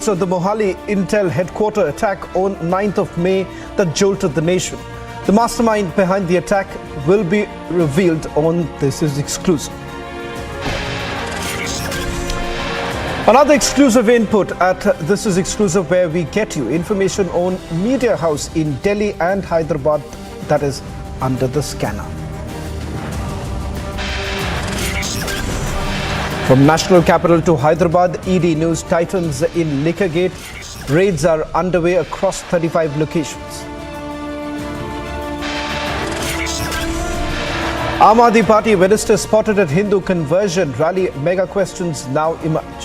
So the Mohali Intel headquarter attack on 9th of May that jolted the nation. The mastermind behind the attack will be revealed on This Is Exclusive. Another exclusive input at This Is Exclusive, where we get you information on media house in Delhi and Hyderabad that is under the scanner. From national capital to Hyderabad, ED news tightens in Liquorgate. Raids are underway across 35 locations. Aam Aadmi Party minister spotted at Hindu conversion rally. Mega questions now emerge.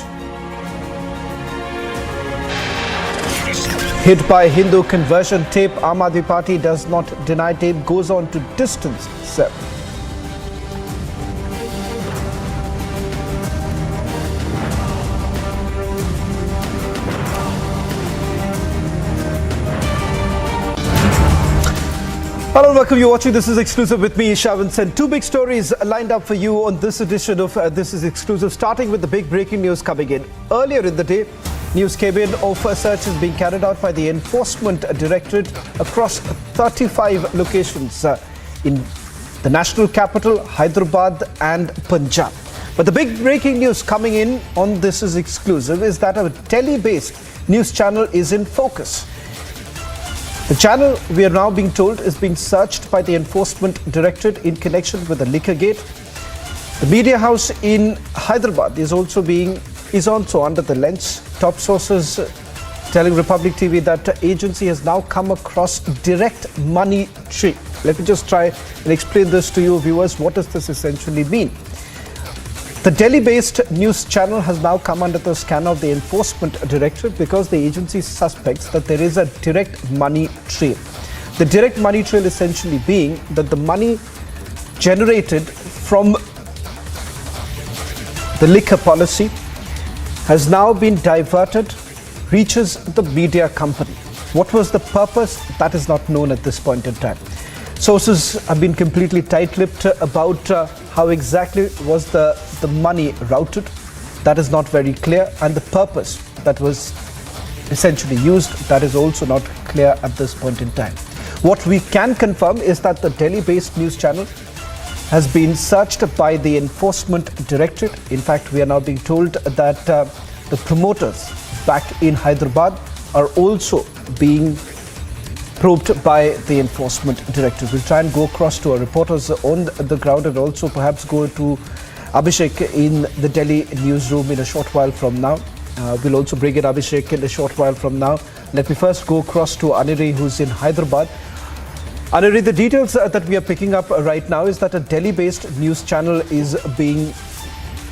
Hit by Hindu conversion tape, Aam Aadmi Party does not deny tape, goes on to distance itself. Hello and welcome. You're watching This Is Exclusive with me, Shavan Sen. Two big stories lined up for you on this edition of This Is Exclusive, starting with the big breaking news coming in. Earlier in the day, news came in of searches being carried out by the Enforcement Directorate across 35 locations in the national capital, Hyderabad and Punjab. But the big breaking news coming in on This Is Exclusive is that a Delhi-based news channel is in focus. The channel, we are now being told, is being searched by the Enforcement Directorate in connection with the Liquorgate. The media house in Hyderabad is also under the lens. Top sources telling Republic TV that the agency has now come across direct money tree. Let me just try and explain this to you, viewers. What does this essentially mean? The Delhi-based news channel has now come under the scanner of the Enforcement Directorate because the agency suspects that there is a direct money trail. The direct money trail essentially being that the money generated from the liquor policy has now been diverted, reaches the media company. What was the purpose? That is not known at this point in time. Sources have been completely tight-lipped about how exactly was the money routed. That is not very clear, and the purpose that was essentially used, that is also not clear at this point in time. What we can confirm is that the Delhi-based news channel has been searched by the Enforcement Directorate. In fact, we are now being told that the promoters back in Hyderabad are also being probed by the Enforcement Directorate. We'll try and go across to our reporters on the ground and also perhaps go to Abhishek in the Delhi newsroom in a short while from now. We'll also bring in Abhishek in a short while from now. Let me first go across to Anirudh, who's in Hyderabad. Anirudh, the details that we are picking up right now is that a Delhi-based news channel is being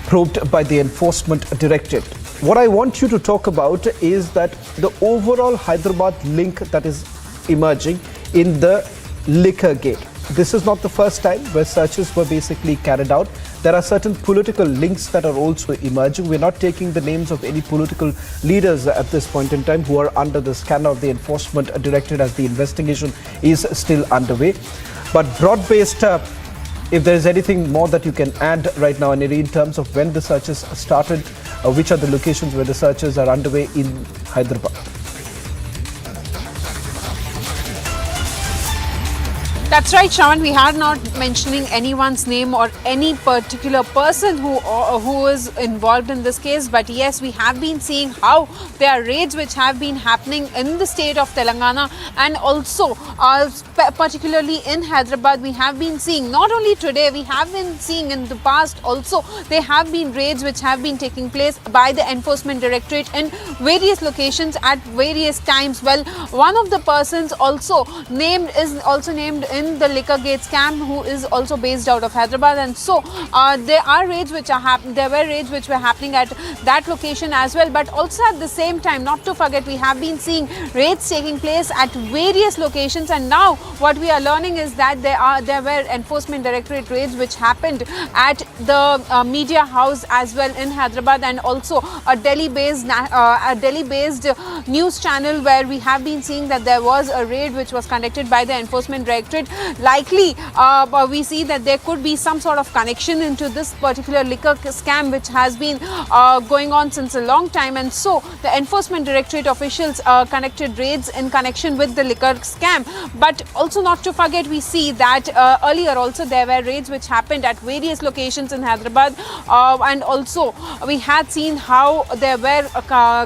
probed by the Enforcement Directorate. What I want you to talk about is that the overall Hyderabad link that is emerging in the Liquorgate. This is not the first time where searches were basically carried out. There are certain political links that are also emerging. We're not taking the names of any political leaders at this point in time who are under the scanner of the Enforcement Directorate as the investigation is still underway. But broad-based, if there is anything more that you can add right now, Anirudh, in terms of when the searches started, which are the locations where the searches are underway in Hyderabad? That's right, Shravan. We are not mentioning anyone's name or any particular person who is involved in this case. But yes, we have been seeing how there are raids which have been happening in the state of Telangana, and also particularly in Hyderabad. We have been seeing, not only today, we have been seeing in the past also, there have been raids which have been taking place by the Enforcement Directorate in various locations at various times. Well, one of the persons also named in the Liquorgate scam, who is also based out of Hyderabad, and so there are raids which are happening. There were raids which were happening at that location as well. But also at the same time, not to forget, we have been seeing raids taking place at various locations. And now what we are learning is that there were Enforcement Directorate raids which happened at the media house as well in Hyderabad, and also a Delhi-based news channel where we have been seeing that there was a raid which was conducted by the Enforcement Directorate. Likely, we see that there could be some sort of connection into this particular liquor scam which has been going on since a long time, and so the Enforcement Directorate officials conducted raids in connection with the liquor scam. But also not to forget, we see that earlier also there were raids which happened at various locations in Hyderabad, and also we had seen how there were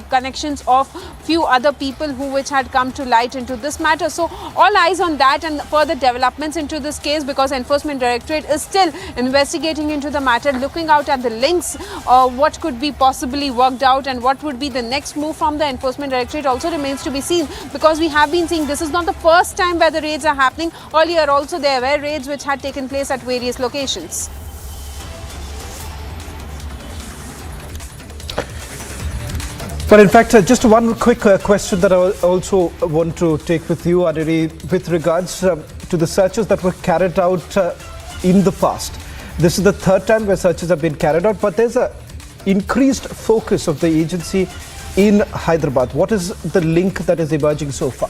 connections of few other people which had come to light into this matter. So all eyes on that and further developments into this case, because Enforcement Directorate is still investigating into the matter, looking out at the links, what could be possibly worked out and what would be the next move from the Enforcement Directorate also remains to be seen, because we have been seeing this is not the first time where the raids are happening. Earlier also there were raids which had taken place at various locations. But in fact, just one quick question that I also want to take with you, Adiri, with regards to the searches that were carried out in the past. This is the third time where searches have been carried out, but there's a increased focus of the agency in Hyderabad. What is the link that is emerging so far?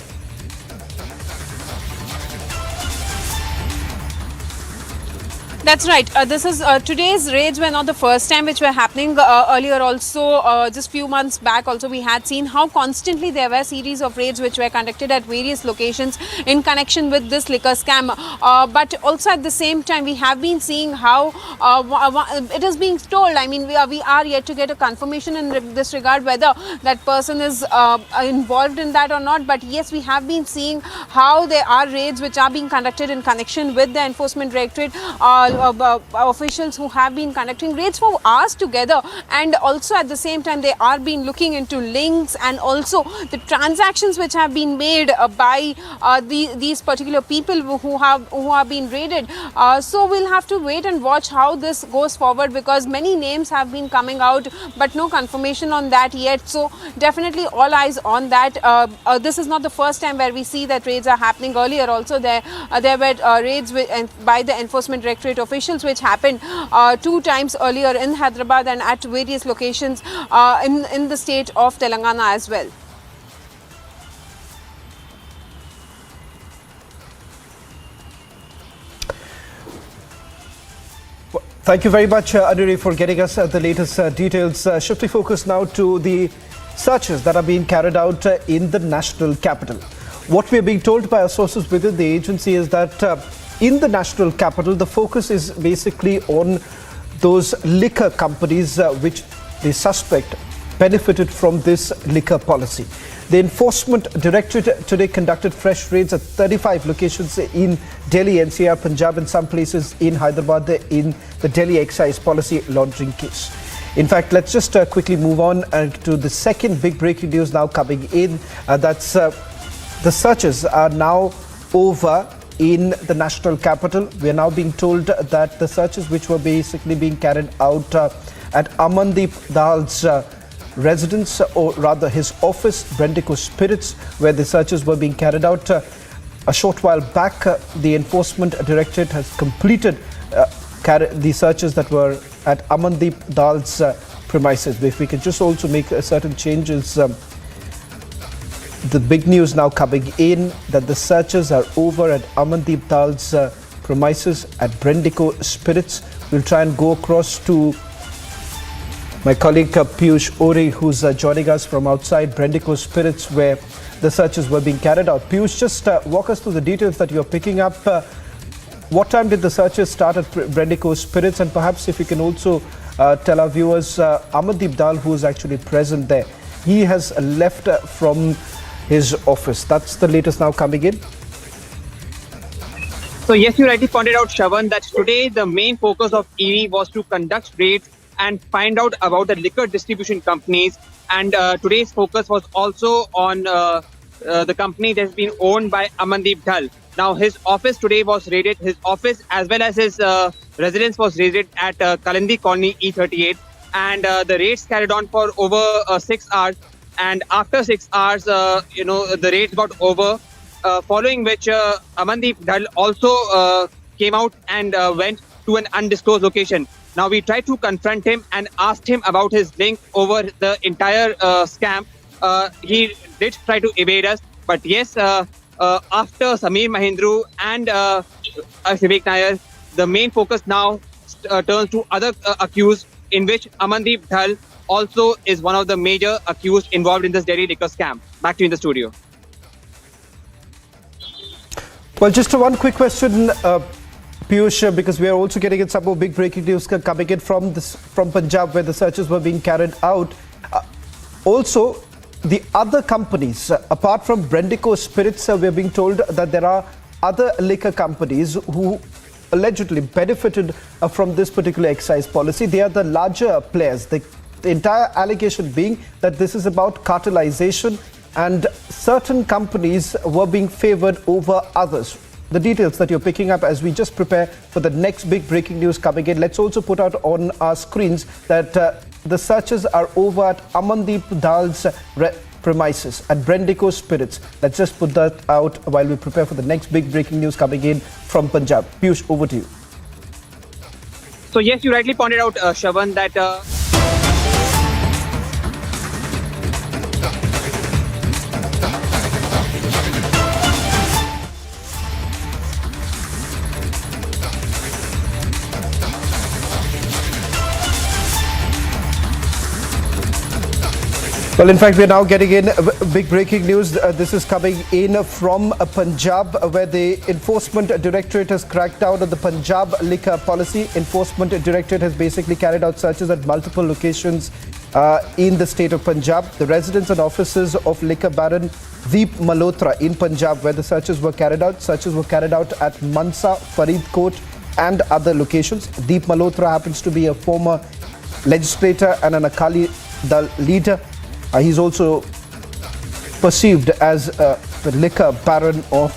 That's right. This is today's raids were not the first time which were happening. Earlier also, just few months back also, we had seen how constantly there were series of raids which were conducted at various locations in connection with this liquor scam. But also at the same time, we have been seeing how it is being told. I mean, we are yet to get a confirmation in this regard whether that person is involved in that or not. But yes, we have been seeing how there are raids which are being conducted in connection with the Enforcement Directorate. Officials who have been conducting raids for hours together, and also at the same time they are been looking into links and also the transactions which have been made by these particular people who have been raided. So we'll have to wait and watch how this goes forward, because many names have been coming out but no confirmation on that yet. So definitely all eyes on that. This is not the first time where we see that raids are happening. Earlier also there were raids by the Enforcement Directorate officials which happened 2 times earlier in Hyderabad and at various locations in the state of Telangana as well. Thank you very much, Adiri, for getting us the latest details. Shifting focus now to the searches that are being carried out in the national capital. What we are being told by our sources within the agency is that in the national capital, the focus is basically on those liquor companies which they suspect benefited from this liquor policy. The Enforcement Directorate today conducted fresh raids at 35 locations in Delhi, NCR, Punjab, and some places in Hyderabad in the Delhi excise policy laundering case. In fact, let's just quickly move on to the second big breaking news now coming in. That's the searches are now over in the national capital. We are now being told that the searches which were basically being carried out at Amandeep Dal's residence, or rather his office, Brendico Spirits, where the searches were being carried out a short while back. The Enforcement Directorate has completed the searches that were at Amandeep Dal's premises. If we can just also make certain changes. The big news now coming in that the searches are over at Amandeep Dal's premises at Brendico Spirits. We'll try and go across to my colleague Piyush Ori, who's joining us from outside Brendico Spirits, where the searches were being carried out. Piyush, just walk us through the details that you're picking up. What time did the searches start at Brendico Spirits? And perhaps if you can also tell our viewers, Amandeep Dal, who is actually present there, he has left from his office. That's the latest now coming in. So yes, you rightly pointed out, Shravan, that today the main focus of ED was to conduct raids and find out about the liquor distribution companies. And today's focus was also on the company that's been owned by Amandeep Dal. Now his office today was raided. His office as well as his residence was raided at Kalindi Colony E38. And the raids carried on for over 6 hours. And after 6 hours, the raids got over, following which Amandeep Dal also came out and went to an undisclosed location. Now we tried to confront him and asked him about his link over the entire scam, he did try to evade us. But yes, after Sameer Mahindru and Vivek Nair, the main focus now turns to other accused, in which Amandeep Dhal also is one of the major accused involved in this Delhi liquor scam. Back to you in the studio. Well, just one quick question, Piyush, because we are also getting in some more big breaking news coming in from Punjab, where the searches were being carried out. Also, the other companies, apart from Brendico Spirits, we are being told that there are other liquor companies who allegedly benefited from this particular excise policy. They are the larger players. The entire allegation being that this is about cartelization and certain companies were being favored over others. The details that you're picking up as we just prepare for the next big breaking news coming in. Let's also put out on our screens that the searches are over at Amandeep Dhal's premises at Brendico Spirits. Let's just put that out while we prepare for the next big breaking news coming in from Punjab. Piyush, over to you. So yes, you rightly pointed out, Shravan, that Well, in fact, we are now getting in big breaking news. This is coming in from Punjab, where the Enforcement Directorate has cracked down on the Punjab liquor policy. Enforcement Directorate has basically carried out searches at multiple locations in the state of Punjab. The residence and offices of liquor baron Deep Malhotra in Punjab, where the searches were carried out. Searches were carried out at Mansa, Faridkot and other locations. Deep Malhotra happens to be a former legislator and an Akali Dal leader. He's also perceived as the liquor baron of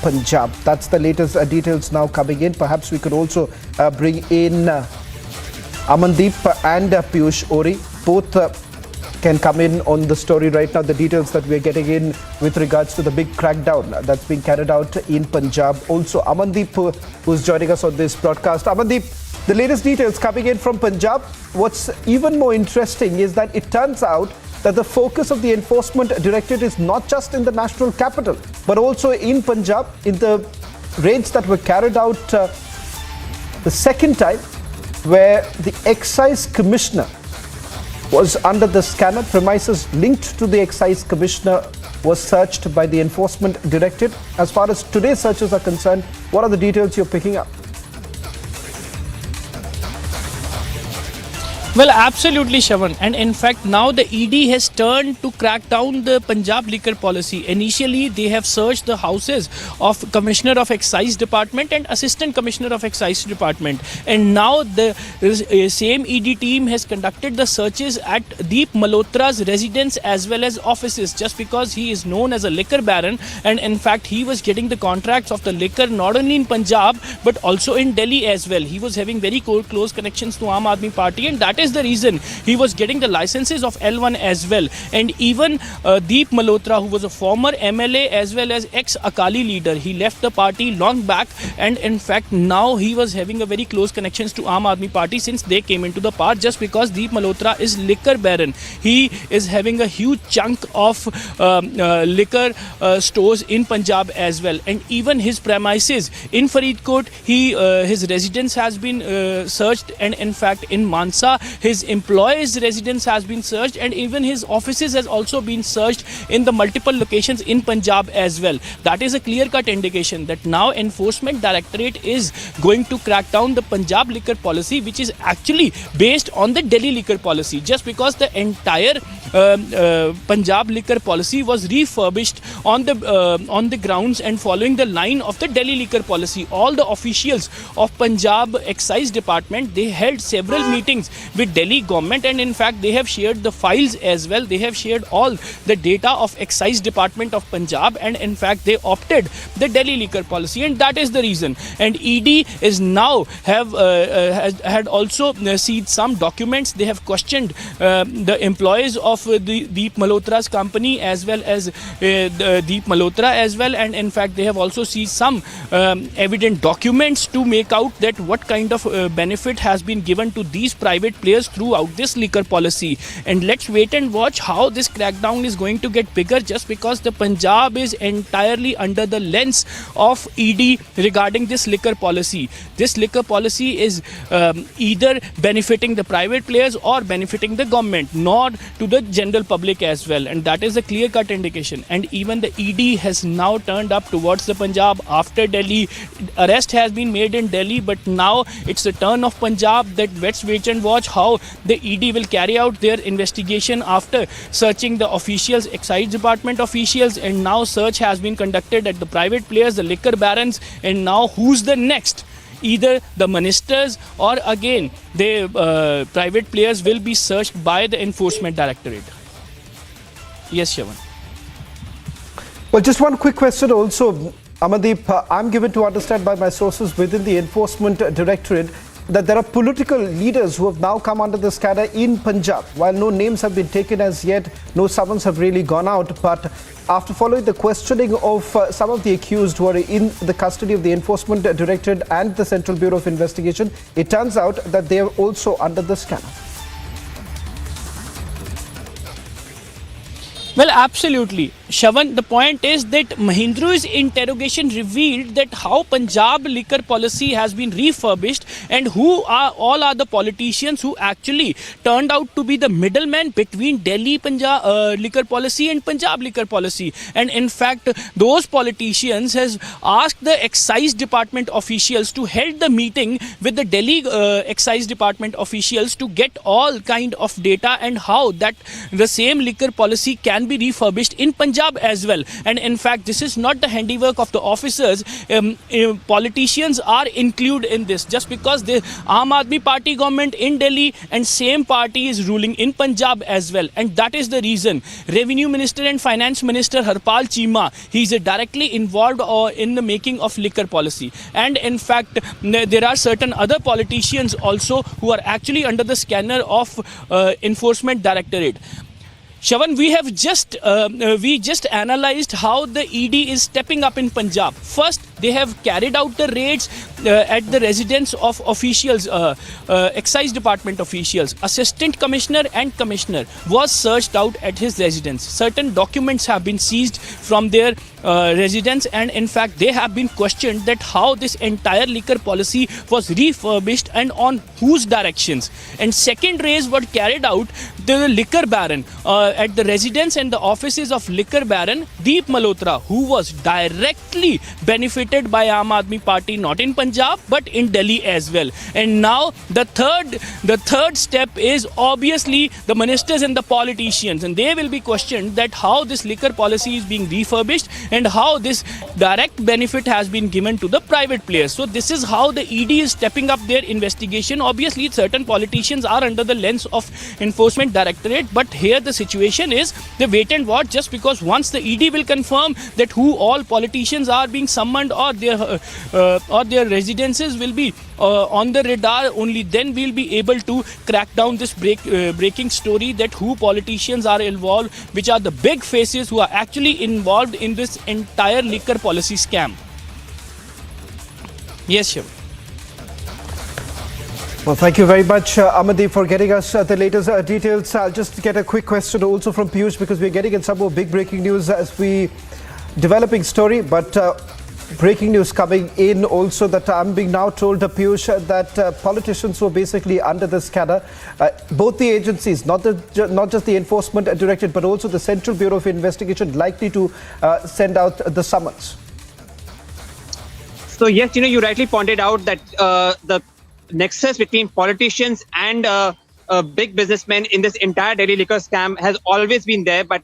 Punjab. That's the latest details now coming in. Perhaps we could also bring in Amandeep and Piyush Ori. Both can come in on the story right now. The details that we're getting in with regards to the big crackdown that's being carried out in Punjab. Also, Amandeep, who's joining us on this broadcast. Amandeep, the latest details coming in from Punjab. What's even more interesting is that it turns out that the focus of the Enforcement Directorate is not just in the national capital, but also in Punjab, in the raids that were carried out the second time, where the Excise Commissioner was under the scanner. Premises linked to the Excise Commissioner was searched by the Enforcement Directorate. As far as today's searches are concerned, what are the details you're picking up? Well, absolutely, Shravan. And in fact, now the ED has turned to crack down the Punjab liquor policy. Initially, they have searched the houses of Commissioner of Excise Department and Assistant Commissioner of Excise Department. And now the same ED team has conducted the searches at Deep Malhotra's residence as well as offices, just because he is known as a liquor baron. And in fact, he was getting the contracts of the liquor not only in Punjab, but also in Delhi as well. He was having very close connections to Aam Aadmi Party, and that is the reason he was getting the licenses of L1 as well. And even Deep Malhotra, who was a former MLA as well as ex-Akali leader, he left the party long back, and in fact now he was having a very close connections to Aam Aadmi Party since they came into the power, just because Deep Malhotra is liquor baron. He is having a huge chunk of liquor stores in Punjab as well, and even his premises in Faridkot, his residence has been searched, and in fact in Mansa his employees' residence has been searched, and even his offices has also been searched in the multiple locations in Punjab as well. That is a clear-cut indication that now Enforcement Directorate is going to crack down the Punjab liquor policy, which is actually based on the Delhi liquor policy, just because the entire Punjab liquor policy was refurbished on the grounds and following the line of the Delhi liquor policy. All the officials of Punjab Excise Department, they held several meetings with Delhi government, and in fact they have shared the files as well. They have shared all the data of Excise Department of Punjab, and in fact they opted the Delhi liquor policy, and that is the reason. And ED is now had also seized some documents. They have questioned the employees of the Deep Malhotra's company as well as Deep Malhotra as well, and in fact they have also seized some evident documents to make out that what kind of benefit has been given to these private players throughout this liquor policy. And let's wait and watch how this crackdown is going to get bigger, just because the Punjab is entirely under the lens of ED regarding this liquor policy. This liquor policy is either benefiting the private players or benefiting the government, not to the general public as well. And that is a clear-cut indication. And even the ED has now turned up towards the Punjab after Delhi. Arrest has been made in Delhi, but now it's the turn of Punjab. That let's wait and watch how the ED will carry out their investigation after searching the officials, excise department officials, and now search has been conducted at the private players, the liquor barons, and now who's the next? Either the ministers or again the private players will be searched by the Enforcement Directorate. Yes, Shravan. Well, just one quick question also, Amandeep. I'm given to understand by my sources within the Enforcement Directorate that there are political leaders who have now come under the scanner in Punjab. While no names have been taken as yet, no summons have really gone out, but after following the questioning of some of the accused who are in the custody of the Enforcement Directorate and the Central Bureau of Investigation, it turns out that they are also under the scanner. Well, absolutely. Shravan, the point is that Mahindru's interrogation revealed that how Punjab liquor policy has been refurbished and who are the politicians who actually turned out to be the middleman between Delhi Punjab liquor policy and Punjab liquor policy. And in fact, those politicians has asked the excise department officials to hold the meeting with the Delhi excise department officials to get all kind of data and how that the same liquor policy can be refurbished in Punjab as well. And in fact, this is not the handiwork of the officers. Politicians are included in this just because the Aam Aadmi Party government in Delhi and same party is ruling in Punjab as well. And that is the reason Revenue Minister and Finance Minister Harpal Cheema, he is directly involved in the making of liquor policy. And in fact, there are certain other politicians also who are actually under the scanner of Enforcement Directorate. Shravan, we just analyzed how the ED is stepping up in Punjab. First, they have carried out the raids at the residence of officials, excise department officials. Assistant Commissioner and Commissioner was searched out at his residence. Certain documents have been seized from their residence, and in fact, they have been questioned that how this entire liquor policy was refurbished and on whose directions. And second raid was carried out the liquor baron at the residence and the offices of liquor baron Deep Malhotra, who was directly benefited by Aam Aadmi Party, not in Punjab but in Delhi as well. And now the third step is obviously the ministers and the politicians, and they will be questioned that how this liquor policy is being refurbished and how this direct benefit has been given to the private players. So this is how the ED is stepping up their investigation. Obviously, certain politicians are under the lens of Enforcement Directorate, but here the situation is the wait and watch, just because once the ED will confirm that who all politicians are being summoned or their residences will be on the radar, only then we'll be able to crack down this breaking story that who politicians are involved, which are the big faces who are actually involved in this entire liquor policy scam. Yes, Shiv. Well, thank you very much, Amandeep, for getting us the latest details. I'll just get a quick question also from Piyush, because we're getting in some more big breaking news as we developing story, but breaking news coming in also that I'm being now told, Piyush, that politicians were basically under the scanner. Both the agencies, not just the Enforcement Directorate, but also the Central Bureau of Investigation, likely to send out the summons. So yes, you rightly pointed out that the nexus between politicians and big businessmen in this entire Delhi liquor scam has always been there, but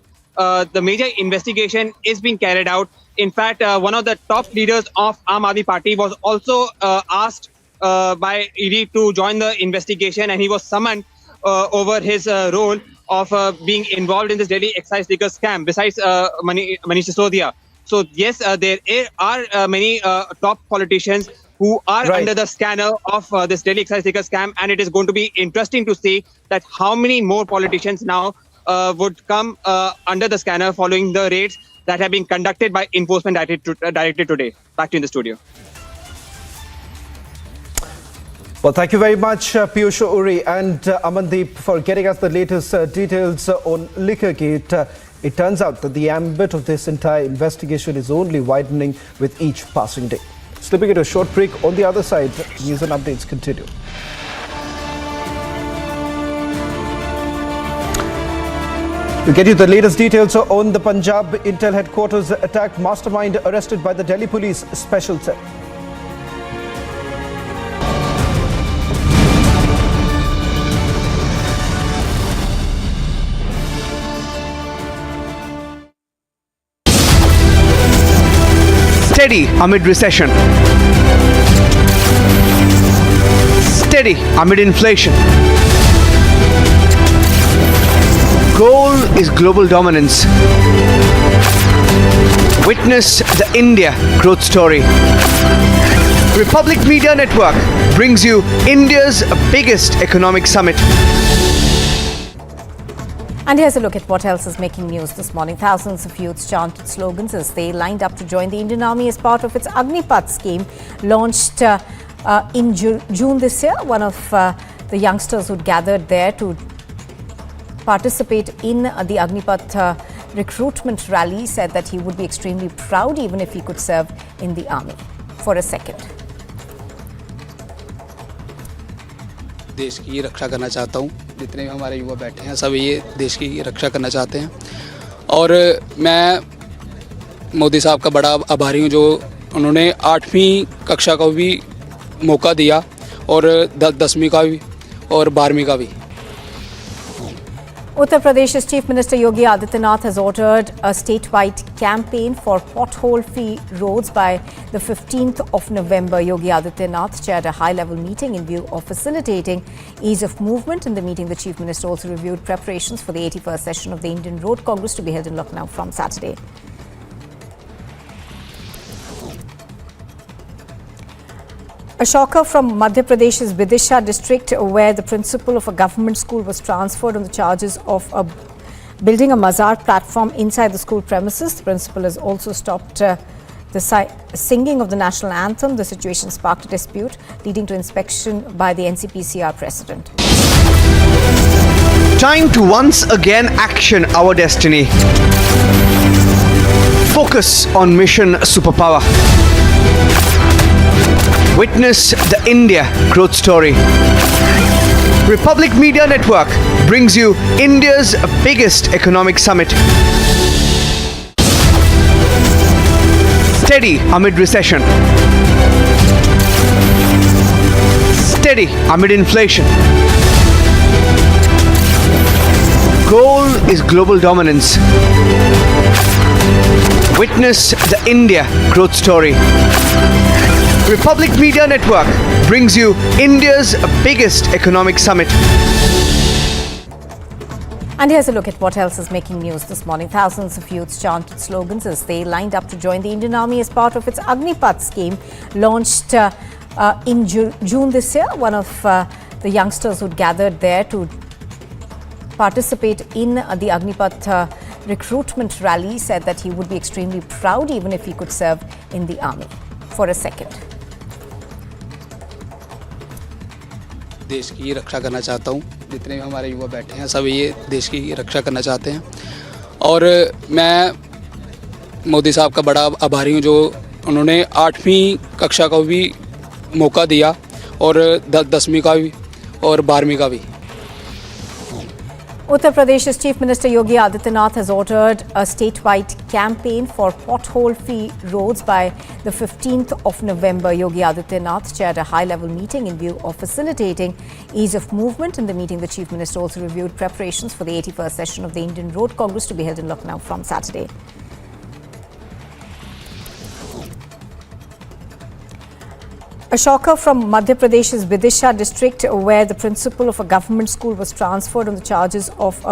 the major investigation is being carried out. In fact, one of the top leaders of Aam Aadmi Party was also asked by ED to join the investigation, and he was summoned over his role of being involved in this Delhi excise liquor scam, besides Manish Sisodia. So yes, there are many top politicians who are under the scanner of this Delhi excise liquor scam, and it is going to be interesting to see that how many more politicians now would come under the scanner following the raids that have been conducted by Enforcement Directorate today. Back to you in the studio. Well, thank you very much, Piyush Uri and Amandeep, for getting us the latest details on Liquorgate. It turns out that the ambit of this entire investigation is only widening with each passing day. Slipping into a short break. On the other side, news and updates continue. To get you the latest details on the Punjab Intel headquarters attack, mastermind arrested by the Delhi Police Special Cell. Steady amid recession. Steady amid inflation. Goal is global dominance. Witness the India growth story. Republic Media Network brings you India's biggest economic summit. And here's a look at what else is making news this morning. Thousands of youths chanted slogans as they lined up to join the Indian Army as part of its Agneepath scheme launched in June this year. One of the youngsters who'd gathered there to participate in the Agneepath recruitment rally said that he would be extremely proud even if he could serve in the army. For a second. देश की रक्षा करना चाहता हूँ। जितने भी हमारे युवा बैठे हैं सब ये देश की रक्षा करना चाहते हैं और मैं मोदी साहब का बड़ा आभारी हूँ जो उन्होंने 8वीं कक्षा का भी मौका दिया और 10वीं का भी और 12वीं का भी। Uttar Pradesh's Chief Minister Yogi Adityanath has ordered a statewide campaign for pothole-free roads by the 15th of November. Yogi Adityanath chaired a high-level meeting in view of facilitating ease of movement. In the meeting, the Chief Minister also reviewed preparations for the 81st session of the Indian Road Congress to be held in Lucknow from Saturday. A shocker from Madhya Pradesh's Vidisha district, where the principal of a government school was transferred on the charges of building a mazar platform inside the school premises. The principal has also stopped the singing of the national anthem. The situation sparked a dispute, leading to inspection by the NCPCR president. Time to once again action our destiny. Focus on mission superpower. Witness the India growth story. Republic Media Network brings you India's biggest economic summit. Steady amid recession. Steady amid inflation. Goal is global dominance. Witness the India growth story. Republic Media Network brings you India's biggest economic summit. And here's a look at what else is making news this morning. Thousands of youths chanted slogans as they lined up to join the Indian Army as part of its Agneepath scheme launched in June this year. One of the youngsters who'd gathered there to participate in the Agneepath recruitment rally said that he would be extremely proud even if he could serve in the army. For a second. देश की रक्षा करना चाहता हूँ। जितने भी हमारे युवा बैठे हैं सब ये देश की रक्षा करना चाहते हैं और मैं मोदी साहब का बड़ा आभारी हूँ जो उन्होंने 8वीं कक्षा का भी मौका दिया और 10वीं का भी और 12वीं का भी। Uttar Pradesh's Chief Minister Yogi Adityanath has ordered a statewide campaign for pothole-free roads by the 15th of November. Yogi Adityanath chaired a high-level meeting in view of facilitating ease of movement. In the meeting, the Chief Minister also reviewed preparations for the 81st session of the Indian Road Congress to be held in Lucknow from Saturday. A shocker from Madhya Pradesh's Vidisha district, where the principal of a government school was transferred on the charges of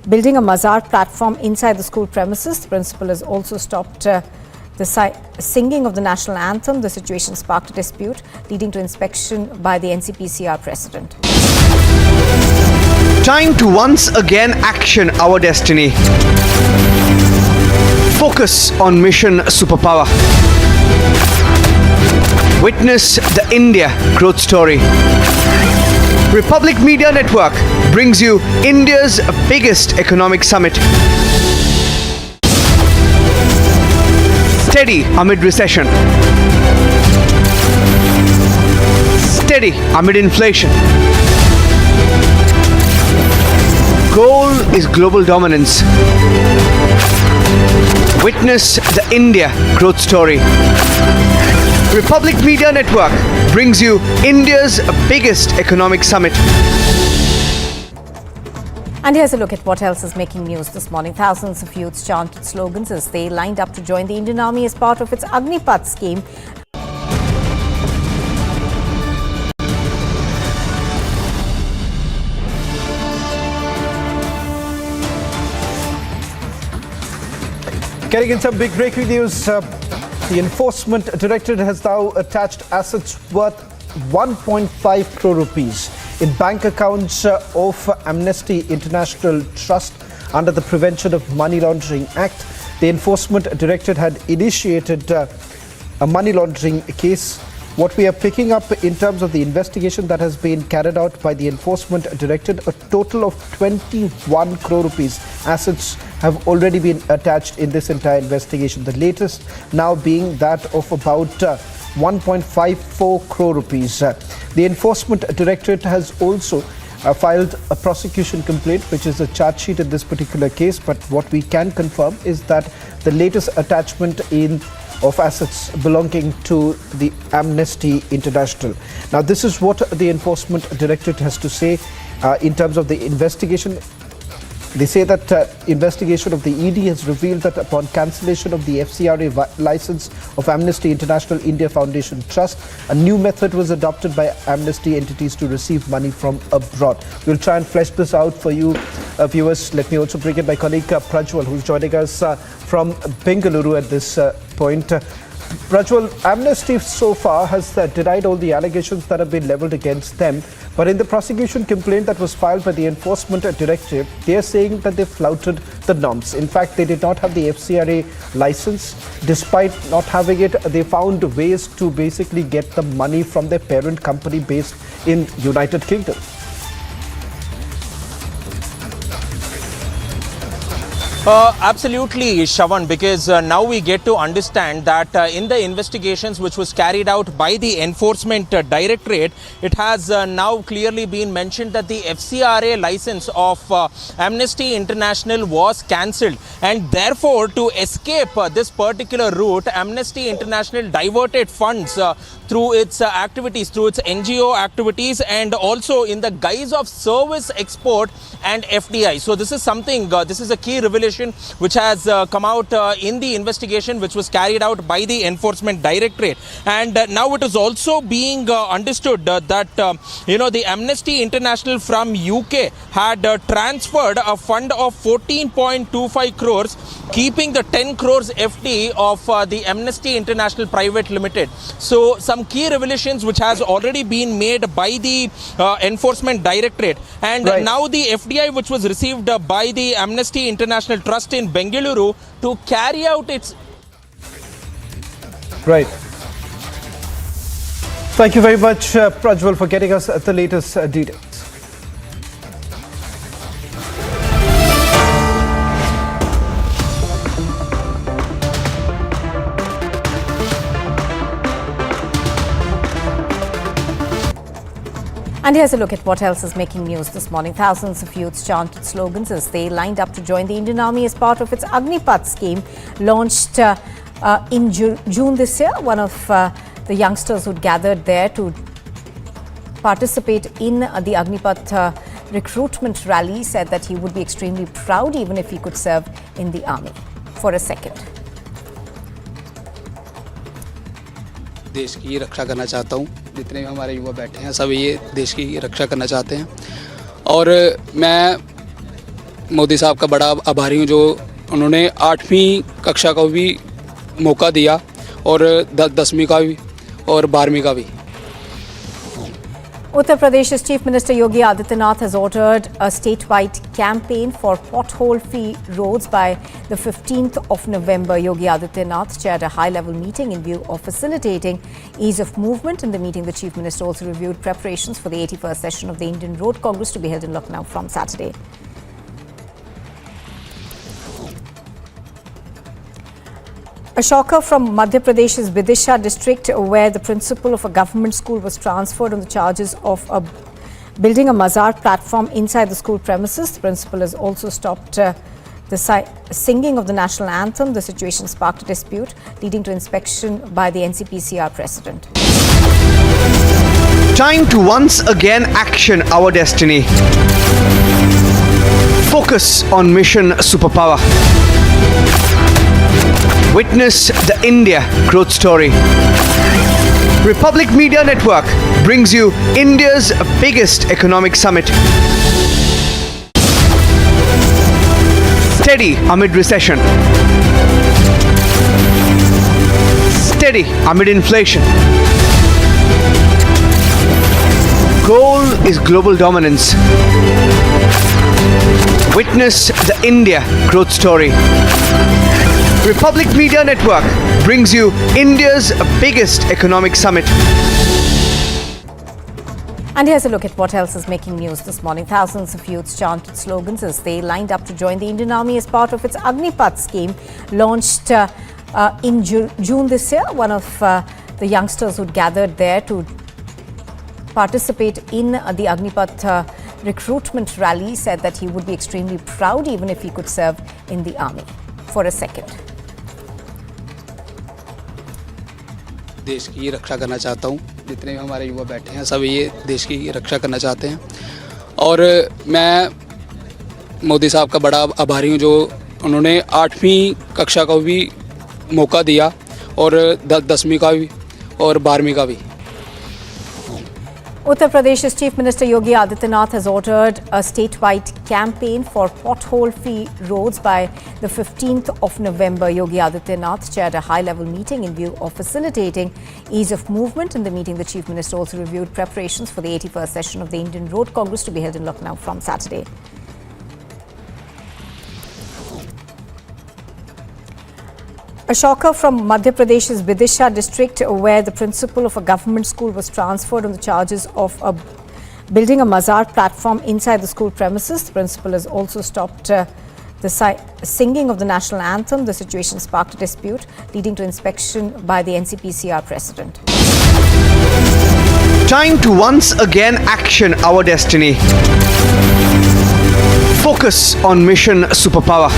building a mazar platform inside the school premises. The principal has also stopped the singing of the national anthem. The situation sparked a dispute, leading to inspection by the NCPCR president. Time to once again action our destiny. Focus on mission superpower. Witness the India growth story. Republic Media Network brings you India's biggest economic summit. Steady amid recession. Steady amid inflation. Goal is global dominance. Witness the India growth story. Republic Media Network brings you India's biggest economic summit. And here's a look at what else is making news this morning. Thousands of youths chanted slogans as they lined up to join the Indian Army as part of its Agneepath scheme. Getting in some big breaking news, the Enforcement Directorate has now attached assets worth 1.5 crore rupees in bank accounts of Amnesty International Trust under the Prevention of Money Laundering Act. The Enforcement Directorate had initiated a money laundering case. What we are picking up in terms of the investigation that has been carried out by the Enforcement Directorate, a total of 21 crore rupees assets have already been attached in this entire investigation. The latest now being that of about 1.54 crore rupees. The Enforcement Directorate has also filed a prosecution complaint, which is a charge sheet in this particular case. But what we can confirm is that the latest attachment of assets belonging to the Amnesty International. Now, this is what the Enforcement Directorate has to say in terms of the investigation. They say that investigation of the ED has revealed that upon cancellation of the FCRA license of Amnesty International India Foundation Trust, a new method was adopted by Amnesty entities to receive money from abroad. We'll try and flesh this out for you, viewers. Let me also bring in my colleague Prajwal, who's joining us from Bengaluru at this point. Prajwal, Amnesty so far has denied all the allegations that have been leveled against them. But in the prosecution complaint that was filed by the Enforcement Directorate, they are saying that they flouted the norms. In fact, they did not have the FCRA license. Despite not having it, they found ways to basically get the money from their parent company based in United Kingdom. Absolutely, Shravan, because now we get to understand that in the investigations which was carried out by the Enforcement Directorate, it has now clearly been mentioned that the FCRA license of Amnesty International was cancelled, and therefore to escape this particular route, Amnesty International diverted funds through its activities, through its NGO activities, and also in the guise of service export and FDI. So this is something, this is a key revelation which has come out in the investigation which was carried out by the Enforcement Directorate. And now it is also being understood that the Amnesty International from UK had transferred a fund of 14.25 crores, keeping the 10 crores FD of the Amnesty International Private Limited. So some key revelations which has already been made by the Enforcement Directorate, and now the FDI which was received by the Amnesty International Trust in Bengaluru to carry out its... Right. Thank you very much, Prajwal, for getting us the latest details. And here's a look at what else is making news this morning. Thousands of youths chanted slogans as they lined up to join the Indian Army as part of its Agneepath scheme launched in June this year. One of the youngsters who gathered there to participate in the Agneepath recruitment rally said that he would be extremely proud even if he could serve in the army. For a second. देश की रक्षा करना चाहता हूँ। जितने भी हमारे युवा बैठे हैं सब ये देश की रक्षा करना चाहते हैं, और मैं मोदी साहब का बड़ा आभारी हूँ जो उन्होंने 8वीं कक्षा का भी मौका दिया और 10वीं का भी और 12वीं का भी। Uttar Pradesh's Chief Minister Yogi Adityanath has ordered a statewide campaign for pothole-free roads by the 15th of November. Yogi Adityanath chaired a high-level meeting in view of facilitating ease of movement. In the meeting, the Chief Minister also reviewed preparations for the 81st session of the Indian Road Congress to be held in Lucknow from Saturday. A shocker from Madhya Pradesh's Vidisha district, where the principal of a government school was transferred on the charges of building a mazar platform inside the school premises. The principal has also stopped the singing of the national anthem. The situation sparked a dispute, leading to inspection by the NCPCR president. Time to once again action our destiny. Focus on Mission Superpower. Witness the India growth story. Republic Media Network brings you India's biggest economic summit. Steady amid recession. Steady amid inflation. Goal is global dominance. Witness the India growth story. Republic Media Network brings you India's biggest economic summit. And here's a look at what else is making news this morning. Thousands of youths chanted slogans as they lined up to join the Indian Army as part of its Agneepath scheme launched in June this year. One of the youngsters who'd gathered there to participate in the Agneepath recruitment rally said that he would be extremely proud even if he could serve in the army. For a second. देश की रक्षा करना चाहता हूँ। जितने भी हमारे युवा बैठे हैं सब ये देश की रक्षा करना चाहते हैं और मैं मोदी साहब का बड़ा आभारी हूँ जो उन्होंने 8वीं कक्षा का भी मौका दिया और 10वीं का भी और 12वीं का भी। Uttar Pradesh's Chief Minister Yogi Adityanath has ordered a statewide campaign for pothole-free roads by the 15th of November. Yogi Adityanath chaired a high-level meeting in view of facilitating ease of movement. In the meeting, the Chief Minister also reviewed preparations for the 81st session of the Indian Road Congress to be held in Lucknow from Saturday. A shocker from Madhya Pradesh's Vidisha district, where the principal of a government school was transferred on the charges of building a mazar platform inside the school premises. The principal has also stopped the singing of the national anthem. The situation sparked a dispute, leading to inspection by the NCPCR president. Time to once again action our destiny. Focus on Mission Superpower.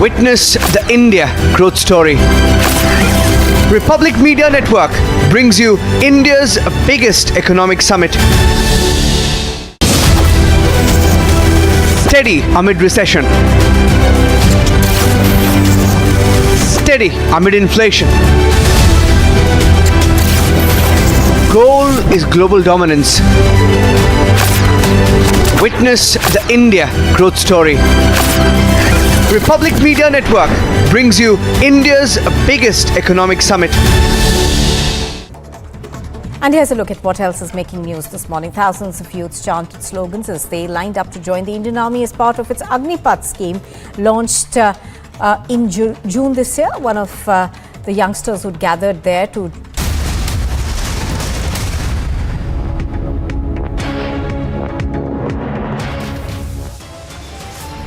Witness the India growth story. Republic Media Network brings you India's biggest economic summit. Steady amid recession. Steady amid inflation. Goal is global dominance. Witness the India growth story. Republic Media Network brings you India's biggest economic summit. And here's a look at what else is making news this morning. Thousands of youths chanted slogans as they lined up to join the Indian Army as part of its Agneepath scheme launched in June this year. One of the youngsters who'd gathered there to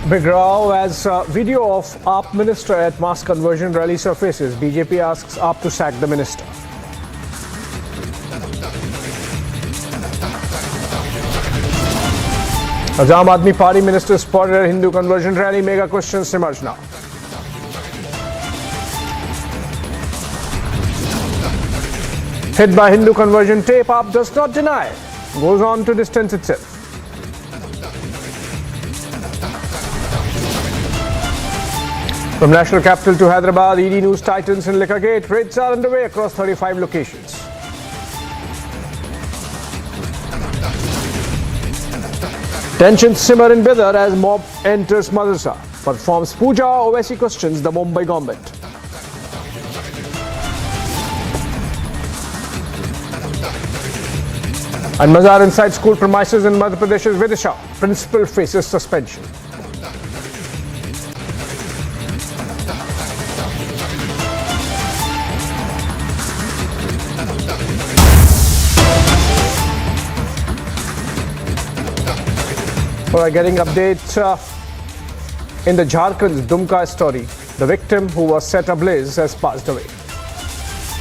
Big row as video of AAP minister at mass conversion rally surfaces. BJP asks AAP to sack the minister. As Aam Aadmi Party minister spotted at Hindu conversion rally, mega questions emerge now. Hit by Hindu conversion tape, AAP does not deny, goes on to distance itself. From national capital to Hyderabad, ED news tightens in Liquor Gate. Raids are underway across 35 locations. Tensions simmer in Bidar as mob enters madrasa. Performs puja, Owaisi questions the Mumbai government. And Mazar inside school premises in Madhya Pradesh's Vidisha. Principal faces suspension. Getting updates in the Jharkhand's Dumka story. The victim who was set ablaze has passed away.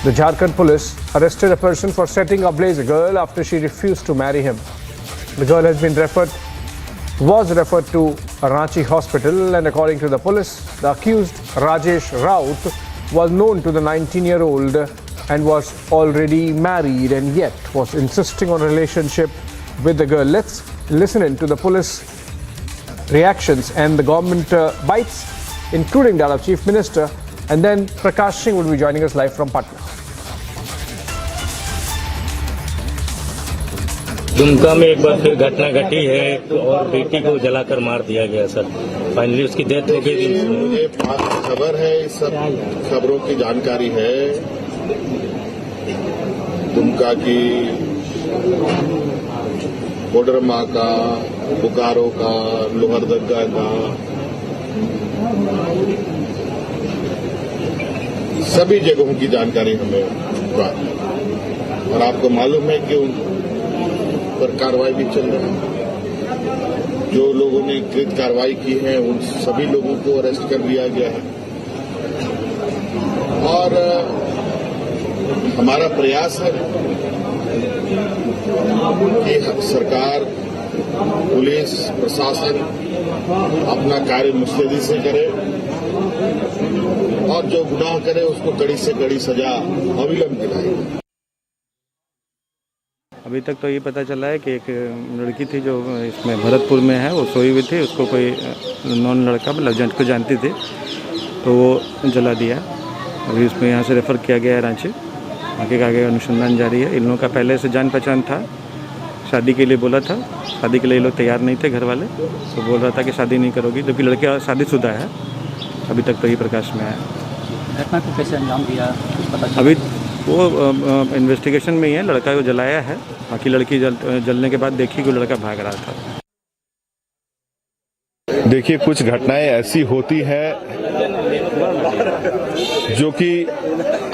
The Jharkhand police arrested a person for setting ablaze a girl after she refused to marry him. The girl was referred to a Ranchi hospital, and according to the police, the accused Rajesh Raut was known to the 19-year-old and was already married and yet was insisting on a relationship with the girl. Let's listen in to the police reactions and the government bites, including that of Chief Minister, and then Prakash Singh will be joining us live from Patna. Dumka में एक बार फिर घटना घटी है और बेटी को जलाकर मार दिया गया सर। फाइनली उसकी डेथ हो गई। मुझे खबर है, इस सब खबरों की जानकारी है। दुमका की कोडरमा का, बोकारो का, लोहरदगा का, सभी जगहों की जानकारी हमें प्राप्त है और आपको मालूम है कि उन पर कार्रवाई भी चल रही है। जो लोगों ने कृत कार्रवाई की है उन सभी लोगों को अरेस्ट कर लिया गया है और हमारा प्रयास है कि सरकार, पुलिस, प्रशासन अपना कार्य मुस्तैदी से करे और जो गुनाह करे उसको कड़ी से कड़ी सजा अविलंब दिलाए। अभी तक तो ये पता चला है कि एक लड़की थी जो इसमें भरतपुर में है, वो सोई हुई थी, उसको कोई नॉन लड़का मतलब को जानती थी तो वो जला दिया। अभी इसमें यहाँ से रेफ़र किया गया है रांची। आगे अनुसंधान जारी है। इन लोगों का पहले से जान पहचान था, शादी के लिए बोला था, शादी के लिए ये लोग तैयार नहीं थे घर वाले, तो बोल रहा था कि शादी नहीं करोगी, जबकि लड़की शादीशुदा है। अभी तक तो ये प्रकाश में आया। घटना को कैसे अंजाम दिया पता अभी वो इन्वेस्टिगेशन में ही है। लड़का को जलाया है, बाकी लड़की जलने के बाद देखी कि लड़का भाग रहा था। देखिए, कुछ घटनाएं ऐसी होती हैं जो कि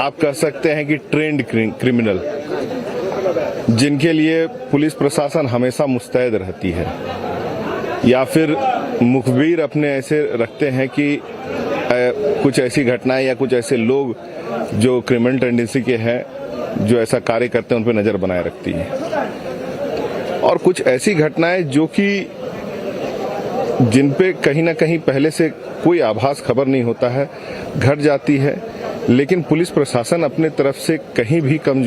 आप कह सकते हैं कि ट्रेंड क्रिमिनल, जिनके लिए पुलिस प्रशासन हमेशा मुस्तैद रहती है, या फिर मुखबिर अपने ऐसे रखते हैं कि कुछ ऐसी घटनाएं या कुछ ऐसे लोग जो क्रिमिनल टेंडेंसी के हैं, जो ऐसा कार्य करते हैं, उन पर नजर बनाए रखती है। और कुछ ऐसी घटनाएं जो कि जिन पे कहीं ना कहीं पहले से कोई आभास खबर नहीं होता है, घट जाती है, लेकिन पुलिस प्रशासन अपने तरफ से कहीं भी कमजोर